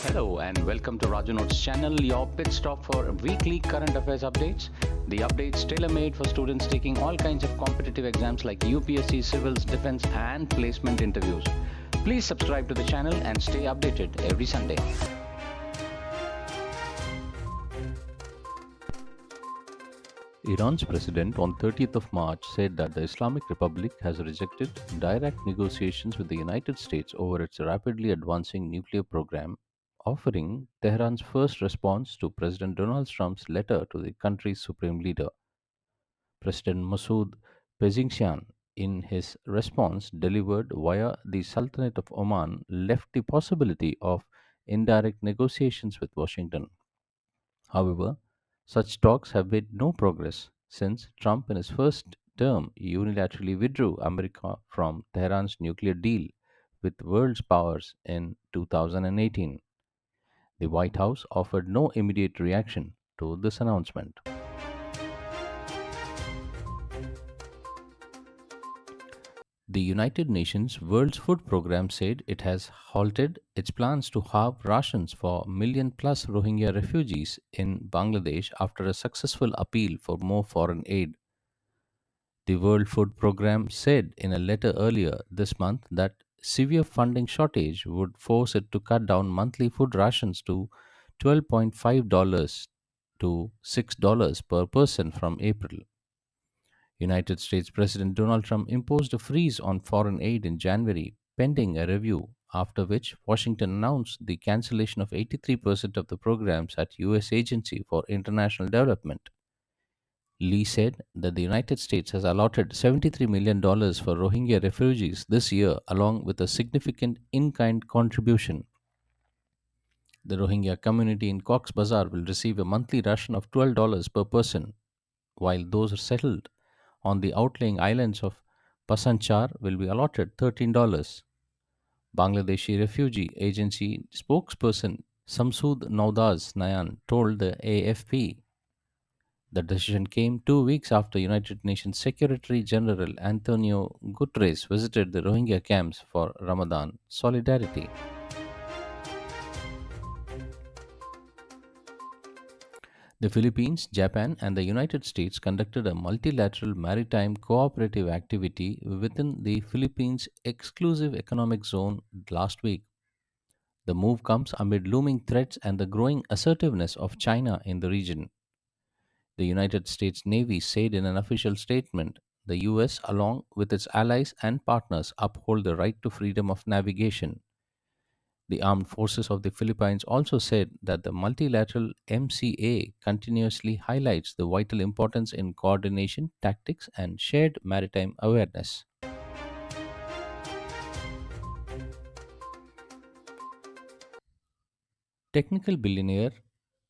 Hello and welcome to Raju Notes channel, your pit stop for weekly current affairs updates. The updates tailor-made for students taking all kinds of competitive exams like UPSC, civils, defense and placement interviews. Please subscribe to the channel and stay updated every Sunday. Iran's president on 30th of March said that the Islamic Republic has rejected direct negotiations with the United States over its rapidly advancing nuclear program, offering Tehran's first response to President Donald Trump's letter to the country's supreme leader. President Masoud Pezeshkian, in his response delivered via the Sultanate of Oman, left the possibility of indirect negotiations with Washington. However, such talks have made no progress since Trump, in his first term, unilaterally withdrew America from Tehran's nuclear deal with world powers in 2018. The White House offered no immediate reaction to this announcement. The United Nations World Food Programme said it has halted its plans to halve rations for million plus Rohingya refugees in Bangladesh after a successful appeal for more foreign aid. The World Food Programme said in a letter earlier this month that severe funding shortage would force it to cut down monthly food rations to $12.5 to $6 per person from April. United States President Donald Trump imposed a freeze on foreign aid in January, pending a review, after which Washington announced the cancellation of 83% of the programs at U.S. Agency for International Development. Lee said that the United States has allotted $73 million dollars for Rohingya refugees this year, along with a significant in kind contribution. The Rohingya community in Cox's Bazar will receive a monthly ration of $12 per person, while those settled on the outlying islands of Pasanchar will be allotted $13. Bangladeshi Refugee Agency spokesperson Samsud Naudaz Nayan told the AFP the decision came 2 weeks after United Nations Secretary General Antonio Guterres visited the Rohingya camps for Ramadan solidarity. The Philippines, Japan, and the United States conducted a multilateral maritime cooperative activity within the Philippines' exclusive economic zone last week. The move comes amid looming threats and the growing assertiveness of China in the region. The United States Navy said in an official statement the US, along with its allies and partners, uphold the right to freedom of navigation. The armed forces of the Philippines also said that the multilateral MCA continuously highlights the vital importance in coordination, tactics, and shared maritime awareness. Technical billionaire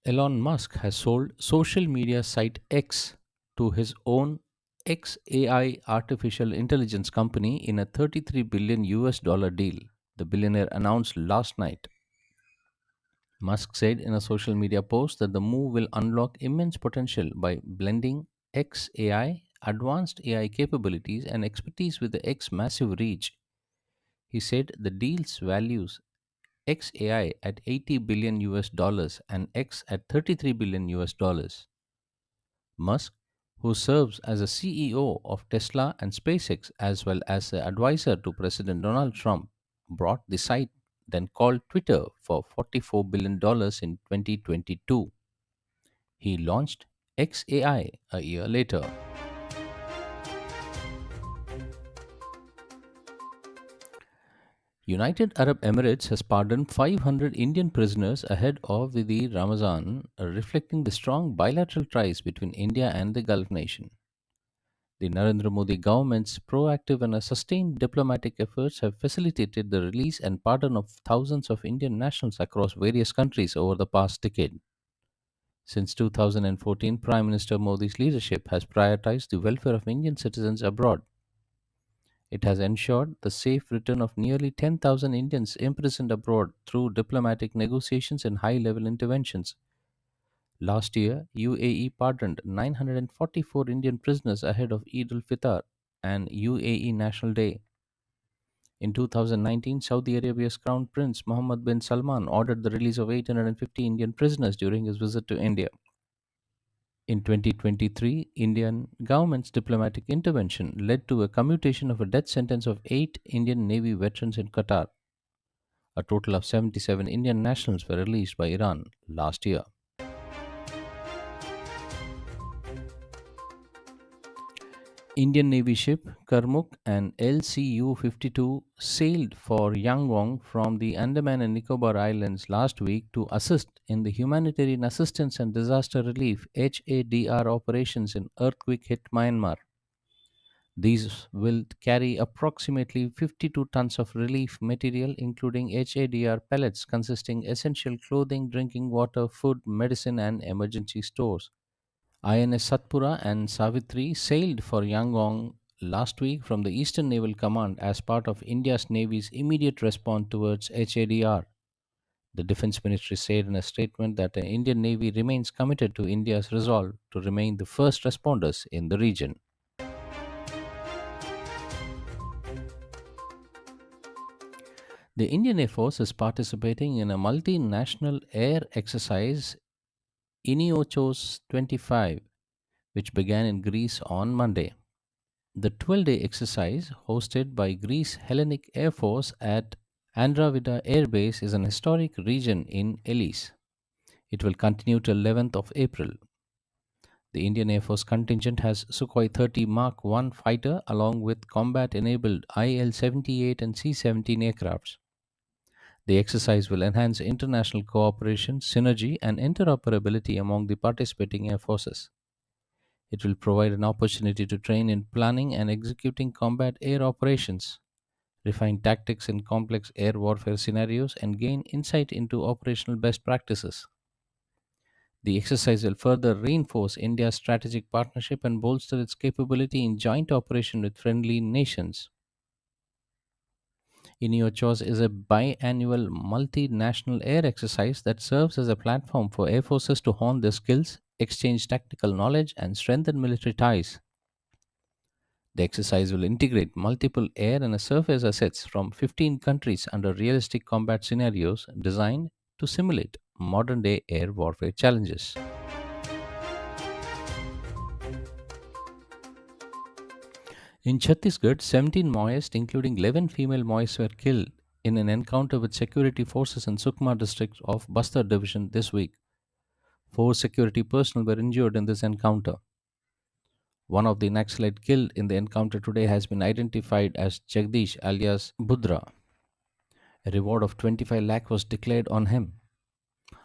Elon Musk has sold social media site X to his own XAI artificial intelligence company in a 33 billion US dollar deal, the billionaire announced last night. Musk said in a social media post that the move will unlock immense potential by blending XAI, advanced AI capabilities, and expertise with the X massive reach. He said the deal's values XAI at 80 billion US dollars and X at 33 billion US dollars. Musk, who serves as a CEO of Tesla and SpaceX as well as an advisor to President Donald Trump, bought the site then called Twitter for $44 billion in 2022. He launched XAI a year later. United Arab Emirates has pardoned 500 Indian prisoners ahead of the Ramadan, reflecting the strong bilateral ties between India and the Gulf nation. The Narendra Modi government's proactive and sustained diplomatic efforts have facilitated the release and pardon of thousands of Indian nationals across various countries over the past decade. Since 2014, Prime Minister Modi's leadership has prioritized the welfare of Indian citizens abroad. It has ensured the safe return of nearly 10,000 Indians imprisoned abroad through diplomatic negotiations and high level interventions. Last year, UAE pardoned 944 Indian prisoners ahead of Eid al Fitr and UAE National Day. In 2019, Saudi Arabia's Crown Prince Mohammed bin Salman ordered the release of 850 Indian prisoners during his visit to India. In 2023, Indian government's diplomatic intervention led to a commutation of a death sentence of 8 Indian Navy veterans in Qatar. A total of 77 Indian nationals were released by Iran last year. Indian Navy ship Karmuk and LCU 52 sailed for Yangon from the Andaman and Nicobar Islands last week to assist in the humanitarian assistance and disaster relief HADR operations in earthquake hit Myanmar. These will carry approximately 52 tons of relief material, including HADR pellets consisting essential clothing, drinking water, food, medicine, and emergency stores. INS Satpura and Savitri sailed for Yangon last week from the Eastern Naval Command as part of India's Navy's immediate response towards HADR. The Defense Ministry said in a statement that the Indian Navy remains committed to India's resolve to remain the first responders in the region. The Indian Air Force is participating in a multinational air exercise Iniochos 25, which began in Greece on Monday. The 12-day exercise, hosted by Greece Hellenic Air Force at Andravida Air Base, is an historic region in Ellis. It will continue till 11th of April. The Indian Air Force contingent has Sukhoi 30 Mark 1 fighter along with combat-enabled IL-78 and C-17 aircrafts. The exercise will enhance international cooperation, synergy, and interoperability among the participating air forces. It will provide an opportunity to train in planning and executing combat air operations, refine tactics in complex air warfare scenarios, and gain insight into operational best practices. The exercise will further reinforce India's strategic partnership and bolster its capability in joint operation with friendly nations. INEOCHOS is a biannual multinational air exercise that serves as a platform for air forces to hone their skills, exchange tactical knowledge, and strengthen military ties. The exercise will integrate multiple air and surface assets from 15 countries under realistic combat scenarios designed to simulate modern day air warfare challenges. In Chhattisgarh, 17 Maoists, including 11 female Maoists, were killed in an encounter with security forces in Sukma district of Bastar division this week. Four security personnel were injured in this encounter. One of the Naxalites killed in the encounter today has been identified as Jagdish alias Budra. A reward of 25 lakh was declared on him.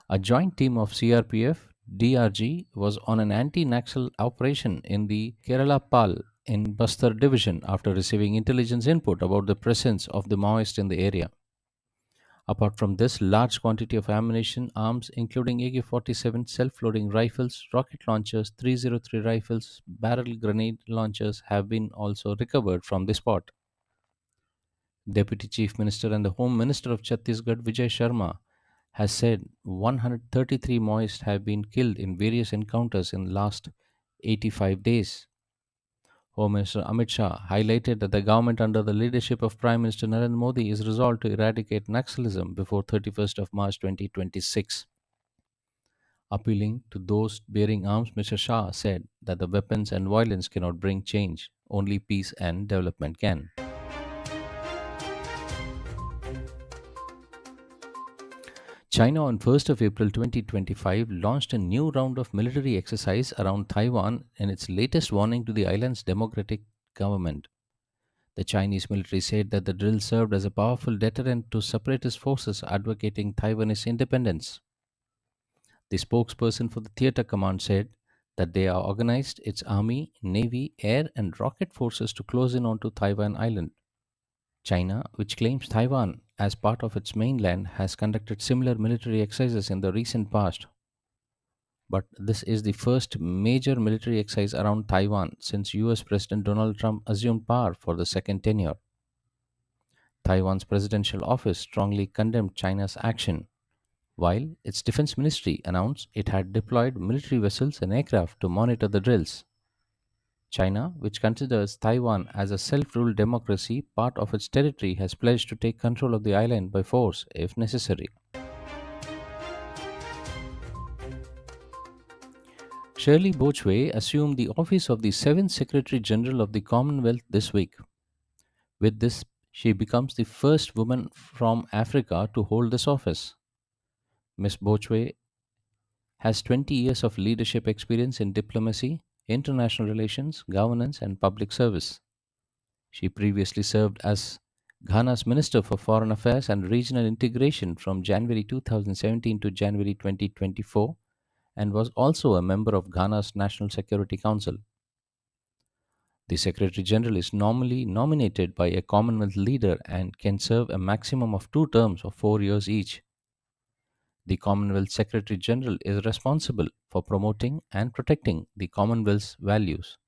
A joint team of CRPF DRG was on an anti-Naxal operation in the Kerala Pal in Bastar division after receiving intelligence input about the presence of the Maoist in the area. Apart from this, large quantity of ammunition, arms including AK-47 self-loading rifles, rocket launchers, 303 rifles, barrel grenade launchers have been also recovered from the spot. Deputy Chief Minister and the Home Minister of Chhattisgarh Vijay Sharma has said 133 Maoists have been killed in various encounters in the last 85 days. Home Minister Amit Shah highlighted that the government under the leadership of Prime Minister Narendra Modi is resolved to eradicate Naxalism before 31st of March 2026. Appealing to those bearing arms, Mr. Shah said that the weapons and violence cannot bring change, only peace and development can. China on 1st of April 2025 launched a new round of military exercise around Taiwan in its latest warning to the island's democratic government. The Chinese military said that the drill served as a powerful deterrent to separatist forces advocating Taiwanese independence. The spokesperson for the theater command said that they are organized its army, navy, air, and rocket forces to close in onto Taiwan island. China, which claims Taiwan as part of its mainland, has conducted similar military exercises in the recent past. But this is the first major military exercise around Taiwan since US President Donald Trump assumed power for the second tenure. Taiwan's presidential office strongly condemned China's action, while its defense ministry announced it had deployed military vessels and aircraft to monitor the drills. China, which considers Taiwan as a self ruled democracy, part of its territory, has pledged to take control of the island by force if necessary. Shirley Bochwe assumed the office of the 7th Secretary General of the Commonwealth this week. With this, she becomes the first woman from Africa to hold this office. Ms. Bochwe has 20 years of leadership experience in diplomacy, international relations, governance, and public service. She previously served as Ghana's Minister for Foreign Affairs and Regional Integration from January 2017 to January 2024 and was also a member of Ghana's National Security Council. The Secretary General is normally nominated by a Commonwealth leader and can serve a maximum of 2 terms of 4 years each. The Commonwealth Secretary General is responsible for promoting and protecting the Commonwealth's values,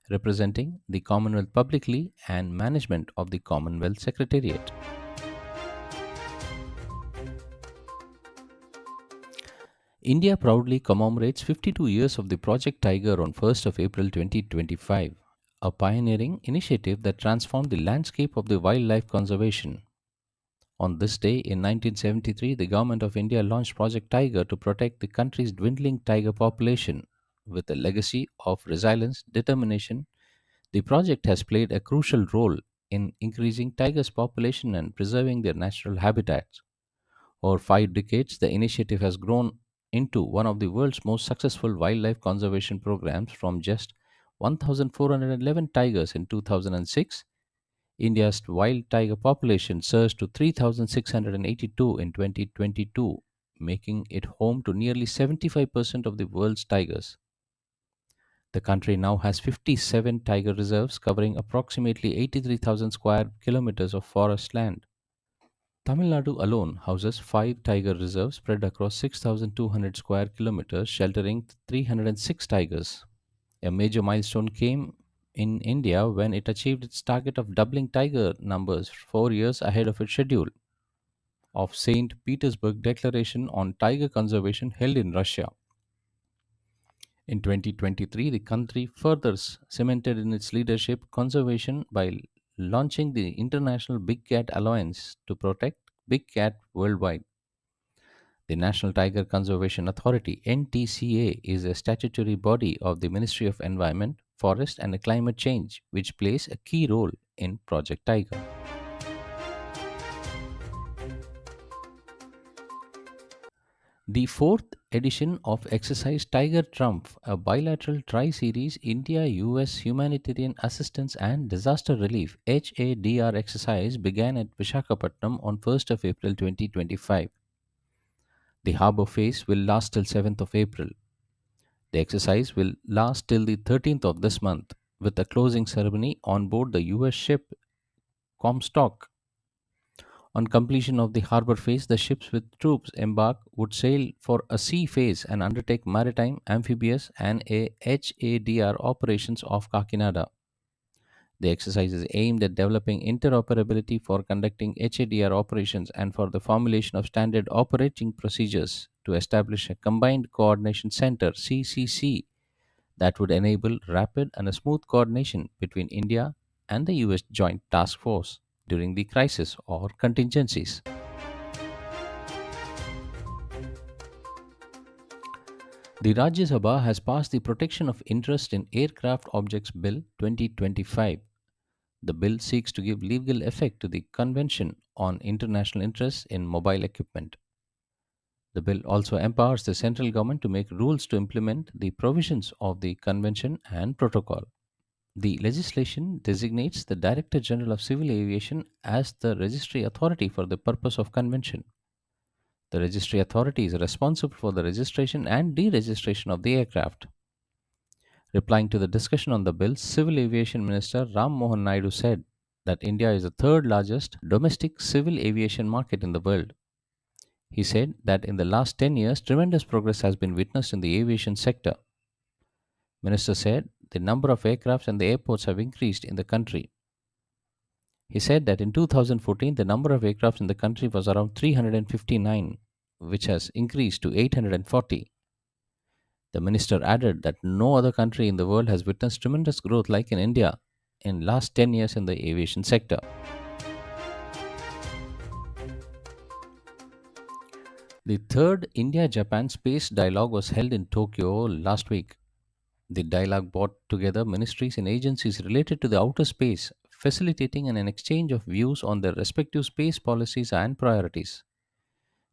representing the Commonwealth publicly, and management of the Commonwealth Secretariat. India proudly commemorates 52 years of the Project Tiger on 1st of April 2025, a pioneering initiative that transformed the landscape of the wildlife conservation. On this day in 1973, the Government of India launched Project Tiger to protect the country's dwindling tiger population. With a legacy of resilience, determination, the project has played a crucial role in increasing tigers' population and preserving their natural habitats. Over 5 decades, the initiative has grown into one of the world's most successful wildlife conservation programs. From just 1,411 tigers in 2006, India's wild tiger population surged to 3,682 in 2022, making it home to nearly 75% of the world's tigers. The country now has 57 tiger reserves covering approximately 83,000 square kilometers of forest land. Tamil Nadu alone houses 5 tiger reserves spread across 6,200 square kilometers, sheltering 306 tigers. A major milestone came in India when it achieved its target of doubling tiger numbers 4 years ahead of its schedule of St. Petersburg Declaration on Tiger Conservation held in Russia. In 2023, the country further cemented in its leadership conservation by launching the International Big Cat Alliance to protect big cat worldwide. The National Tiger Conservation Authority (NTCA) is a statutory body of the Ministry of Environment, Forest and Climate Change, which plays a key role in Project Tiger. The fourth edition of Exercise Tiger Trump, a bilateral tri series India US Humanitarian Assistance and Disaster Relief HADR exercise, began at Vishakhapatnam on 1st of April 2025. The harbour phase will last till 7th of April. The exercise will last till the 13th of this month, with a closing ceremony on board the US ship Comstock. On completion of the harbour phase, the ships with troops embark would sail for a sea phase and undertake maritime, amphibious, and a HADR operations off Kakinada. The exercise is aimed at developing interoperability for conducting HADR operations and for the formulation of standard operating procedures to establish a Combined Coordination Center (CCC) that would enable rapid and a smooth coordination between India and the US Joint Task Force during the crisis or contingencies. The Rajya Sabha has passed the Protection of Interest in Aircraft Objects Bill 2025. The bill seeks to give legal effect to the Convention on International Interests in Mobile Equipment. The bill also empowers the central government to make rules to implement the provisions of the Convention and Protocol. The legislation designates the Director General of Civil Aviation as the registry authority for the purpose of convention. The registry authority is responsible for the registration and deregistration of the aircraft. Replying to the discussion on the bill, Civil Aviation Minister Ram Mohan Naidu said that India is the third largest domestic civil aviation market in the world. He said that in the last 10 years, tremendous progress has been witnessed in the aviation sector. Minister said the number of aircrafts and the airports have increased in the country. He said that in 2014, the number of aircraft in the country was around 359, which has increased to 840. The minister added that no other country in the world has witnessed tremendous growth like in India in last 10 years in the aviation sector. The third India-Japan space dialogue was held in Tokyo last week. The dialogue brought together ministries and agencies related to the outer space, facilitating an exchange of views on their respective space policies and priorities.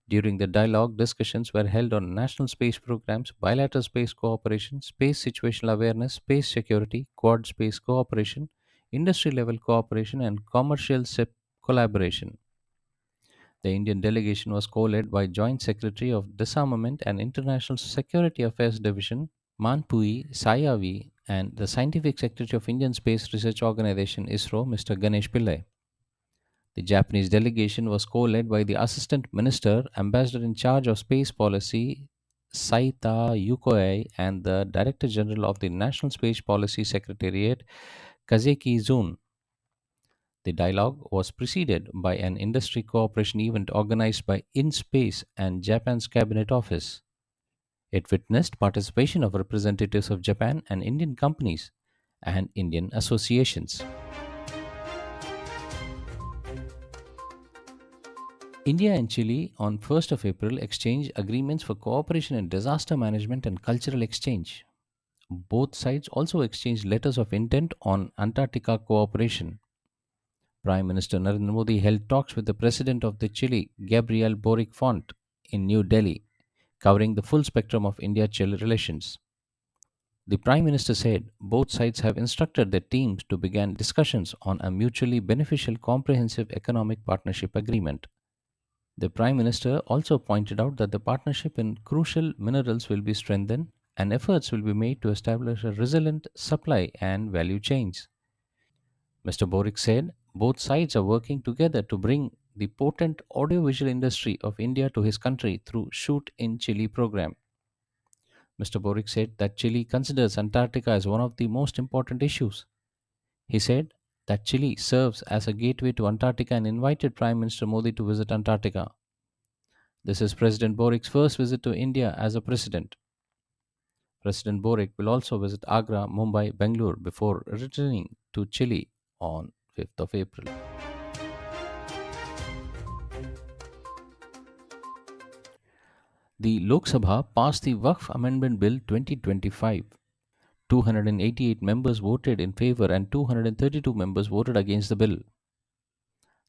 During the dialogue, discussions were held on national space programs, bilateral space cooperation, space situational awareness, space security, quad space cooperation, industry level cooperation, and commercial collaboration. The Indian delegation was co led by Joint Secretary of Disarmament and International Security Affairs Division Manpui Sayavi and the Scientific Secretary of Indian Space Research Organization ISRO Mr. Ganesh Pillai. The Japanese delegation was co-led by the Assistant Minister, Ambassador in charge of Space Policy Saita Yukoi and the Director General of the National Space Policy Secretariat Kazeki Zun. The dialogue was preceded by an industry cooperation event organized by InSpace and Japan's Cabinet Office. It witnessed participation of representatives of Japan and Indian companies and Indian associations. India and Chile on 1st of April exchanged agreements for cooperation in disaster management and cultural exchange. Both sides also exchanged letters of intent on Antarctica cooperation. Prime Minister Narendra Modi held talks with the President of the Chile, Gabriel Boric Font, in New Delhi, covering the full spectrum of India Chile relations. The Prime Minister said both sides have instructed their teams to begin discussions on a mutually beneficial comprehensive economic partnership agreement. The Prime Minister also pointed out that the partnership in crucial minerals will be strengthened and efforts will be made to establish a resilient supply and value chains. Mr. Boric said both sides are working together to bring the potent audiovisual industry of India to his country through Shoot in Chile program. Mr. Boric said that Chile considers Antarctica as one of the most important issues. He said that Chile serves as a gateway to Antarctica and invited Prime Minister Modi to visit Antarctica. This is President Boric's first visit to India as a president. President Boric will also visit Agra, Mumbai, Bangalore before returning to Chile on 5th of April. The Lok Sabha passed the Waqf Amendment Bill 2025. 288 members voted in favor and 232 members voted against the bill.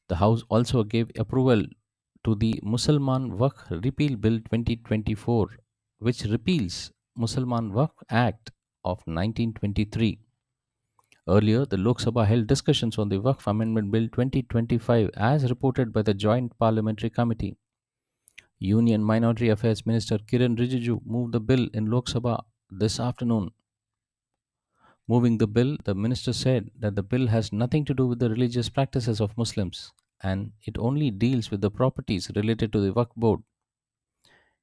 The House also gave approval to the Musalman Waqf Repeal Bill 2024, which repeals Musalman Waqf Act of 1923. Earlier, the Lok Sabha held discussions on the Waqf Amendment Bill 2025 as reported by the Joint Parliamentary Committee. Union Minority Affairs Minister Kiran Rijiju moved the bill in Lok Sabha this afternoon. Moving the bill, the minister said that the bill has nothing to do with the religious practices of Muslims and it only deals with the properties related to the Waqf board.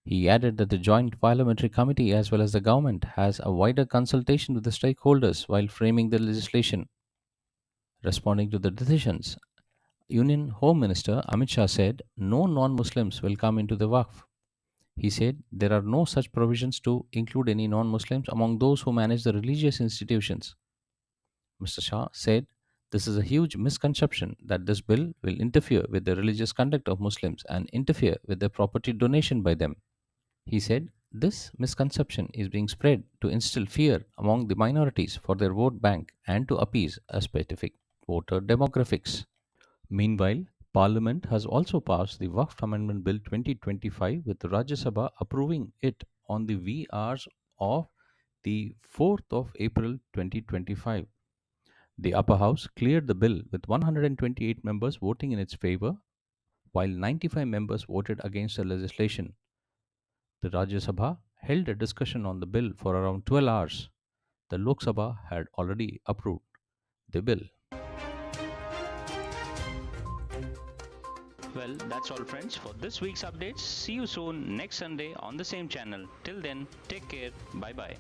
He added that the Joint Parliamentary Committee as well as the government has a wider consultation with the stakeholders while framing the legislation. Responding to the decisions, Union Home Minister Amit Shah said no non Muslims will come into the Waqf. He said there are no such provisions to include any non Muslims among those who manage the religious institutions. Mr. Shah said this is a huge misconception that this bill will interfere with the religious conduct of Muslims and interfere with their property donation by them. He said this misconception is being spread to instill fear among the minorities for their vote bank and to appease a specific voter demographics. Meanwhile, Parliament has also passed the Waqf Amendment Bill 2025 with the Rajya Sabha approving it on the wee hours of the 4th of April 2025. The upper house cleared the bill with 128 members voting in its favor, while 95 members voted against the legislation. The Rajya Sabha held a discussion on the bill for around 12 hours. The Lok Sabha had already approved the bill. Well, that's all, friends, for this week's updates. See you soon next Sunday on the same channel. Till then, take care. Bye bye.